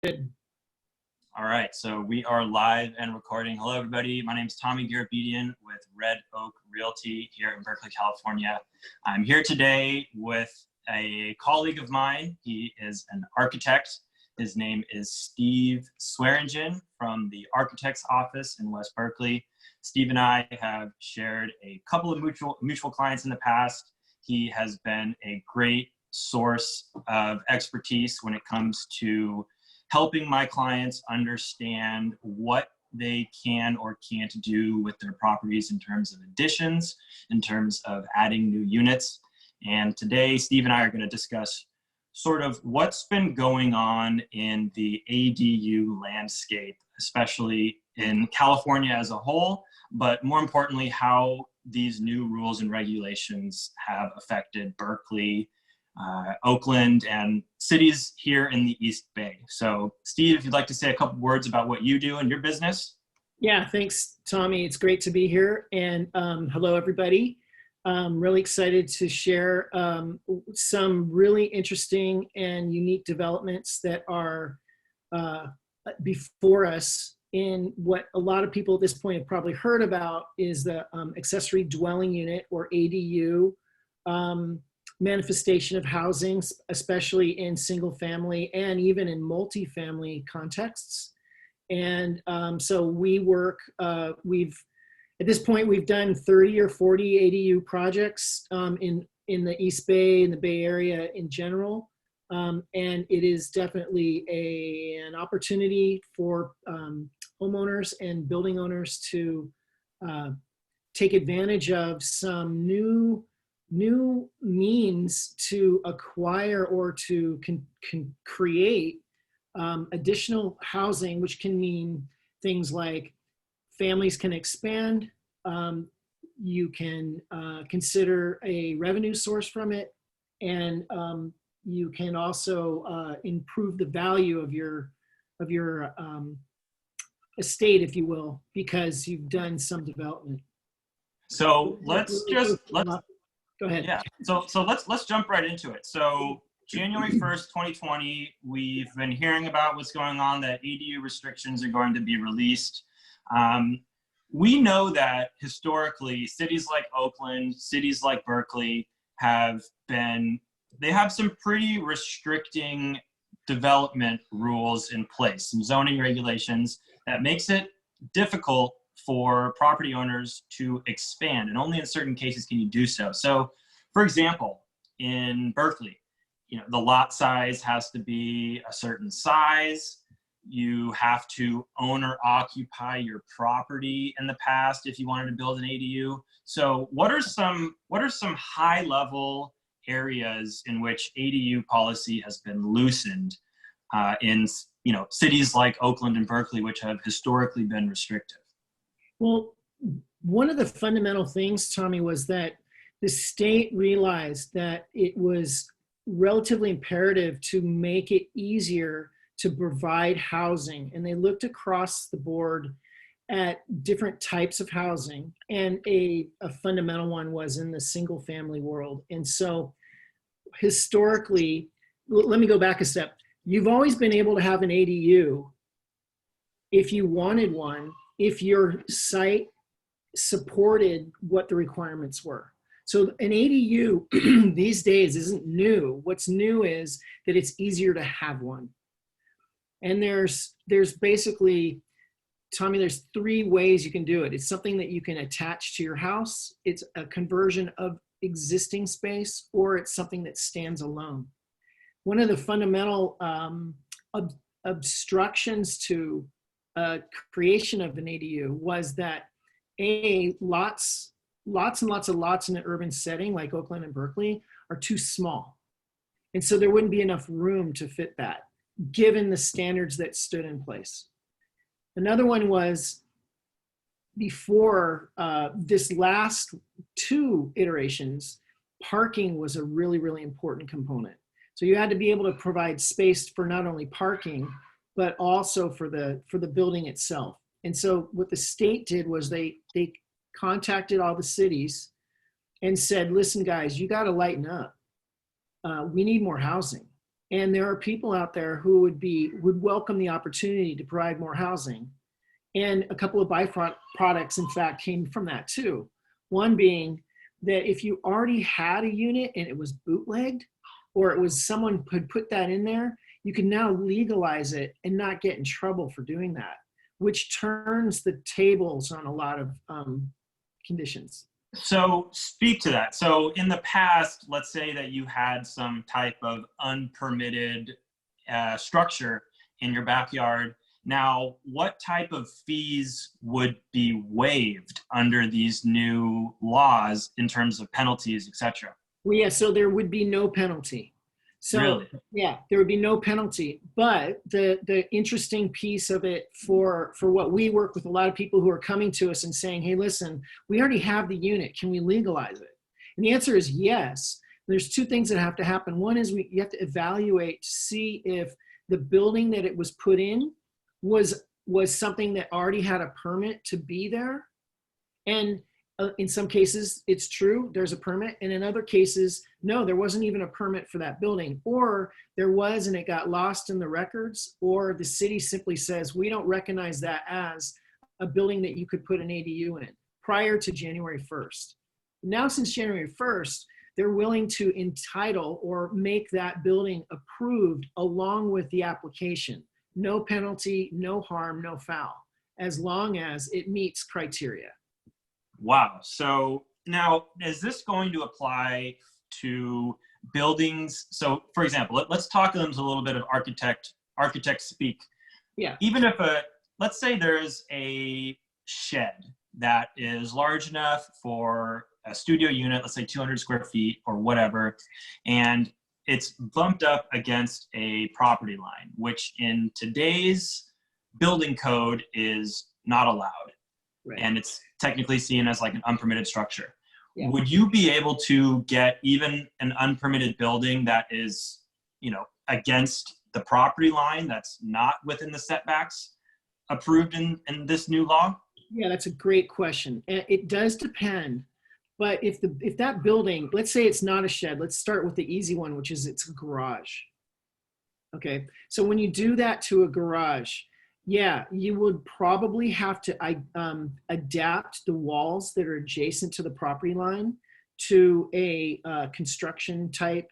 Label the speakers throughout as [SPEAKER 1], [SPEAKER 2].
[SPEAKER 1] Good.
[SPEAKER 2] All right, so we are live and recording. Hello, everybody. My name is Tommy Garabedian with Red Oak Realty here in Berkeley, California. I'm here today with a colleague of mine. He is an architect. His name is Steve Swearengen from the Architect's Office in West Berkeley. Steve and I have shared a couple of mutual clients in the past. He has been a great source of expertise when it comes to helping my clients understand what they can or can't do with their properties in terms of additions, in terms of adding new units. And today, Steve and I are going to discuss sort of what's been going on in the ADU landscape, especially in California as a whole, but more importantly, how these new rules and regulations have affected Berkeley, Oakland, and cities here in the East Bay. So Steve, if you'd like to say a couple words about what you do in your business.
[SPEAKER 1] Yeah, thanks, Tommy. It's great to be here. And hello, everybody. I'm really excited to share some really interesting and unique developments that are before us in what a lot of people at this point have probably heard about is the accessory dwelling unit, or ADU, manifestation of housing, especially in single family and even in multifamily contexts. And so we work, at this point, we've done 30 or 40 ADU projects in the East Bay, in the Bay Area in general. And it is definitely an opportunity for homeowners and building owners to take advantage of some new means to acquire or to create additional housing, which can mean things like families can expand, you can consider a revenue source from it, and you can also improve the value of your estate, if you will, because you've done some development.
[SPEAKER 2] So
[SPEAKER 1] Go ahead.
[SPEAKER 2] Yeah, so let's jump right into it. So January 1st, 2020, we've been hearing about what's going on, that ADU restrictions are going to be released. We know that historically, cities like Oakland, cities like Berkeley have some pretty restricting development rules in place, some zoning regulations that makes it difficult for property owners to expand, and only in certain cases can you do so. So, for example, in Berkeley, the lot size has to be a certain size. You have to own or occupy your property in the past if you wanted to build an ADU. So, what are some high-level areas in which ADU policy has been loosened in cities like Oakland and Berkeley, which have historically been restrictive?
[SPEAKER 1] Well, one of the fundamental things, Tommy, was that the state realized that it was relatively imperative to make it easier to provide housing. And they looked across the board at different types of housing. And a fundamental one was in the single family world. And so historically, let me go back a step. You've always been able to have an ADU if you wanted one, if your site supported what the requirements were. So an ADU these days isn't new. What's new is that it's easier to have one. And there's basically, Tommy, there's three ways you can do it. It's something that you can attach to your house. It's a conversion of existing space, or it's something that stands alone. One of the fundamental obstructions to creation of an ADU was that lots and lots of lots in an urban setting like Oakland and Berkeley are too small. And so there wouldn't be enough room to fit that, given the standards that stood in place. Another one was before this last two iterations, parking was a really, really important component. So you had to be able to provide space for not only parking, but also for the building itself. And so what the state did was they contacted all the cities and said, listen, guys, you got to lighten up. We need more housing. And there are people out there who would welcome the opportunity to provide more housing. And a couple of byproducts, in fact, came from that too. One being that if you already had a unit and it was bootlegged, or it was someone could put that in there, you can now legalize it and not get in trouble for doing that, which turns the tables on a lot of conditions.
[SPEAKER 2] So speak to that. So in the past, let's say that you had some type of unpermitted structure in your backyard. Now, what type of fees would be waived under these new laws in terms of penalties, etc.?
[SPEAKER 1] Well, yeah, so there would be no penalty. So
[SPEAKER 2] Really?
[SPEAKER 1] yeah, there would be no penalty. But the interesting piece of it for what we work with a lot of people who are coming to us and saying, hey, listen, we already have the unit. Can we legalize it? And the answer is yes. There's two things that have to happen. One is you have to evaluate to see if the building that it was put in was something that already had a permit to be there. And in some cases, it's true, there's a permit. And in other cases, no, there wasn't even a permit for that building. Or there was and it got lost in the records, or the city simply says, we don't recognize that as a building that you could put an ADU in prior to January 1st. Now, since January 1st, they're willing to entitle or make that building approved along with the application. No penalty, no harm, no foul, as long as it meets criteria.
[SPEAKER 2] Wow. So now, is this going to apply to buildings? So for example, let's talk a little bit of architect speak.
[SPEAKER 1] Yeah.
[SPEAKER 2] Even if let's say there's a shed that is large enough for a studio unit, let's say 200 square feet or whatever, and it's bumped up against a property line, which in today's building code is not allowed. Right. And it's technically seen as like an unpermitted structure. Yeah. Would you be able to get even an unpermitted building that is, against the property line, that's not within the setbacks, approved in this new law?
[SPEAKER 1] Yeah, that's a great question. It does depend. But if that building, let's say it's not a shed, let's start with the easy one, which is it's a garage. Okay, so when you do that to a garage, yeah, you would probably have to adapt the walls that are adjacent to the property line to a construction type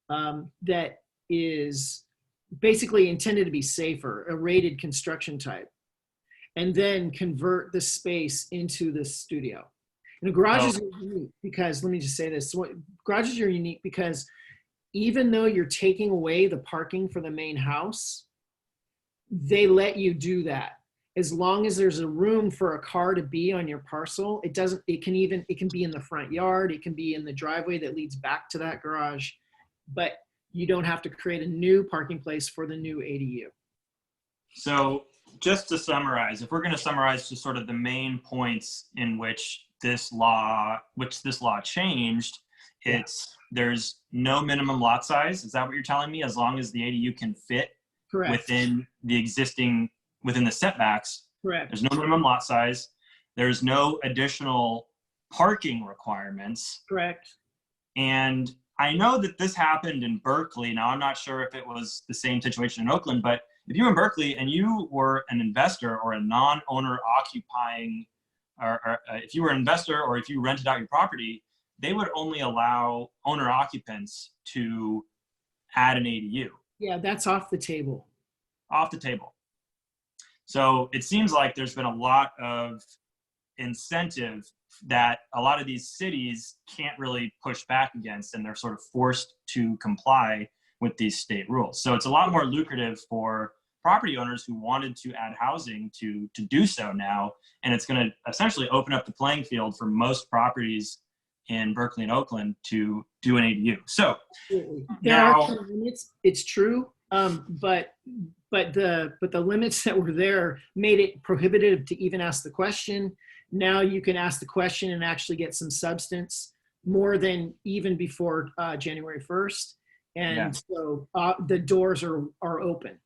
[SPEAKER 1] that is basically intended to be safer, a rated construction type, and then convert the space into the studio. And garages are unique because, let me just say this, garages are unique because even though you're taking away the parking for the main house, they let you do that. As long as there's a room for a car to be on your parcel, it can be in the front yard, it can be in the driveway that leads back to that garage, but you don't have to create a new parking place for the new ADU.
[SPEAKER 2] So just to summarize, if we're going to summarize just sort of the main points in which this law changed, there's no minimum lot size. Is that what you're telling me? As long as the ADU can fit
[SPEAKER 1] Correct.
[SPEAKER 2] within the setbacks.
[SPEAKER 1] Correct.
[SPEAKER 2] There's no minimum lot size. There's no additional parking requirements.
[SPEAKER 1] Correct.
[SPEAKER 2] And I know that this happened in Berkeley. Now, I'm not sure if it was the same situation in Oakland, but if you were in Berkeley and you were an investor or a non-owner occupying, or if you were an investor or if you rented out your property, they would only allow owner occupants to add an ADU.
[SPEAKER 1] Yeah, that's off the table.
[SPEAKER 2] Off the table. So it seems like there's been a lot of incentive that a lot of these cities can't really push back against, and they're sort of forced to comply with these state rules. So it's a lot more lucrative for property owners who wanted to add housing to do so now, and it's going to essentially open up the playing field for most properties in Berkeley and Oakland to do an ADU. So
[SPEAKER 1] there are some limits. It's true, but the limits that were there made it prohibitive to even ask the question. Now you can ask the question and actually get some substance more than even before January 1st, and so the doors are open.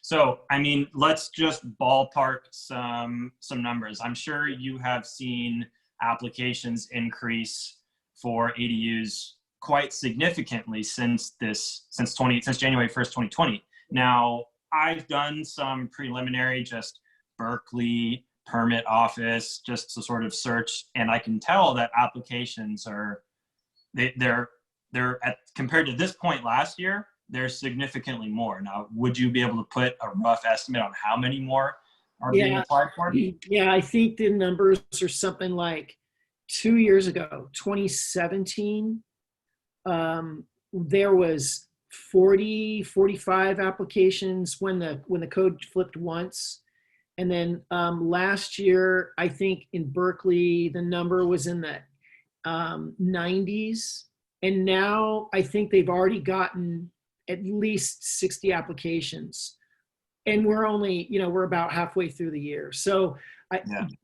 [SPEAKER 2] So, I mean, let's just ballpark some numbers. I'm sure you have seen applications increase for ADUs quite significantly since January 1st, 2020. Now, I've done some preliminary, just Berkeley permit office, just to sort of search, and I can tell that applications are, they're compared to this point last year, there's significantly more. Now, would you be able to put a rough estimate on how many more are being applied for?
[SPEAKER 1] Yeah, I think the numbers are something like 2 years ago, 2017, there was 45 applications when the code flipped once. And then last year, I think in Berkeley, the number was in the 90s. And now I think they've already gotten at least 60 applications. And we're only, we're about halfway through the year. So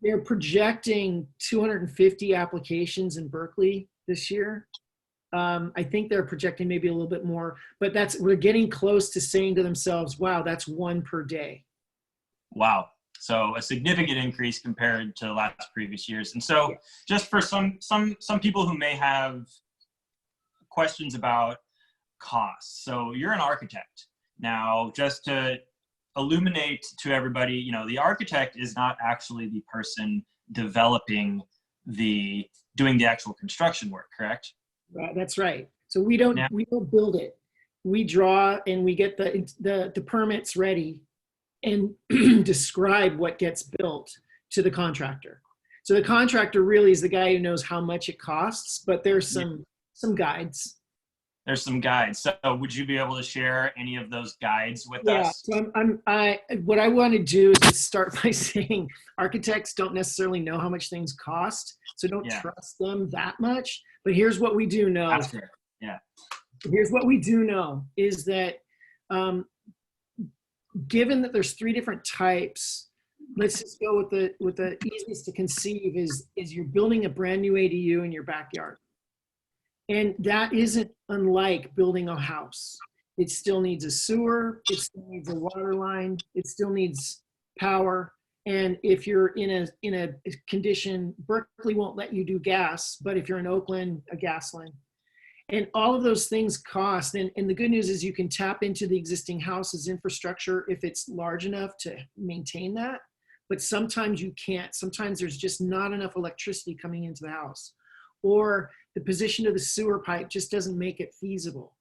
[SPEAKER 1] they're projecting 250 applications in Berkeley this year. I think they're projecting maybe a little bit more, but we're getting close to saying to themselves, wow, that's one per day.
[SPEAKER 2] Wow. So a significant increase compared to the last previous years. And so just for some people who may have questions about costs. So you're an architect. Now, just to illuminate to everybody, the architect is not actually the person doing the actual construction work, correct?
[SPEAKER 1] Right, that's right. So we don't build it. We draw and we get the permits ready and describe what gets built to the contractor. So the contractor really is the guy who knows how much it costs, but there's some guides.
[SPEAKER 2] There's some guides. So would you be able to share any of those guides with us?
[SPEAKER 1] So what I want to do is just start by saying architects don't necessarily know how much things cost, so don't trust them that much. But here's what we do know.
[SPEAKER 2] That's fair. Yeah.
[SPEAKER 1] Here's what we do know is that given that there's 3 different types, let's just go with the easiest to conceive is you're building a brand new ADU in your backyard. And that isn't unlike building a house. It still needs a sewer, it still needs a water line, it still needs power. And if you're in a condition, Berkeley won't let you do gas, but if you're in Oakland, a gas line. And all of those things cost. And the good news is you can tap into the existing house's infrastructure if it's large enough to maintain that. But sometimes you can't. Sometimes there's just not enough electricity coming into the house. Or the position of the sewer pipe just doesn't make it feasible.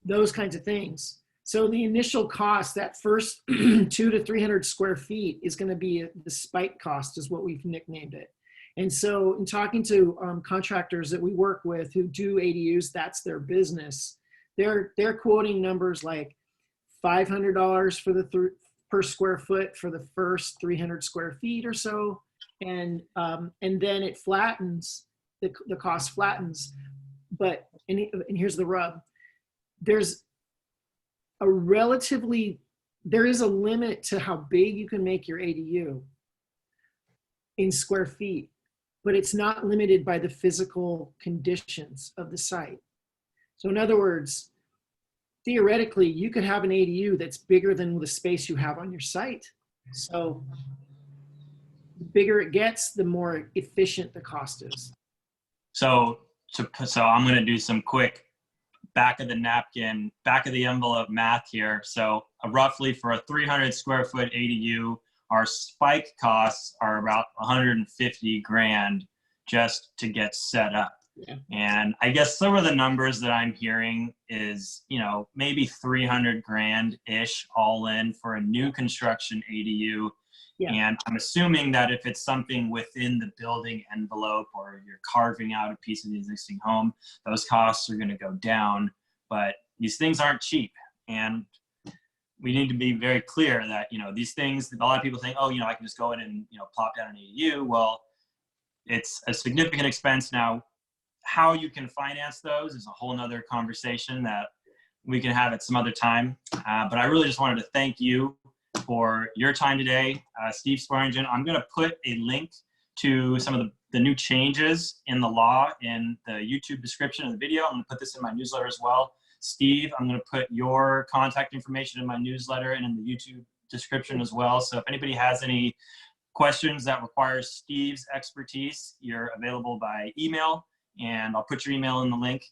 [SPEAKER 1] Those kinds of things. So the initial cost, that first 200 to 300 square feet is going to be the spike cost is what we've nicknamed it. And so in talking to contractors that we work with who do ADUs, that's their business. They're quoting numbers like $500 per square foot for the first 300 square feet or so. And then it flattens. The cost flattens, but and here's the rub: there is a limit to how big you can make your ADU in square feet, but it's not limited by the physical conditions of the site. So in other words, theoretically, you could have an ADU that's bigger than the space you have on your site. So the bigger it gets, the more efficient the cost is. So
[SPEAKER 2] I'm going to do some quick back of the napkin, back of the envelope math here. So roughly for a 300 square foot ADU, our spike costs are about 150 grand just to get set up.
[SPEAKER 1] Yeah.
[SPEAKER 2] And I guess some of the numbers that I'm hearing is, maybe 300 grand ish all in for a new construction ADU. Yeah. And I'm assuming that if it's something within the building envelope or you're carving out a piece of the existing home, those costs are going to go down. But these things aren't cheap. And we need to be very clear that, these things, a lot of people think, I can just go in and, plop down an ADU. Well, it's a significant expense. Now, how you can finance those is a whole nother conversation that we can have at some other time. But I really just wanted to thank you for your time today, Steve Swearengen. I'm going to put a link to some of the new changes in the law in the YouTube description of the video. I'm going to put this in my newsletter as well. Steve, I'm going to put your contact information in my newsletter and in the YouTube description as well. So if anybody has any questions that require Steve's expertise, you're available by email, and I'll put your email in the link.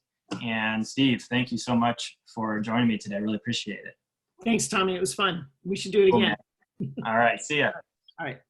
[SPEAKER 2] And Steve, thank you so much for joining me today. I really appreciate it.
[SPEAKER 1] Thanks, Tommy. It was fun. We should do it
[SPEAKER 2] Cool,
[SPEAKER 1] again.
[SPEAKER 2] man. All right. See ya.
[SPEAKER 1] All right.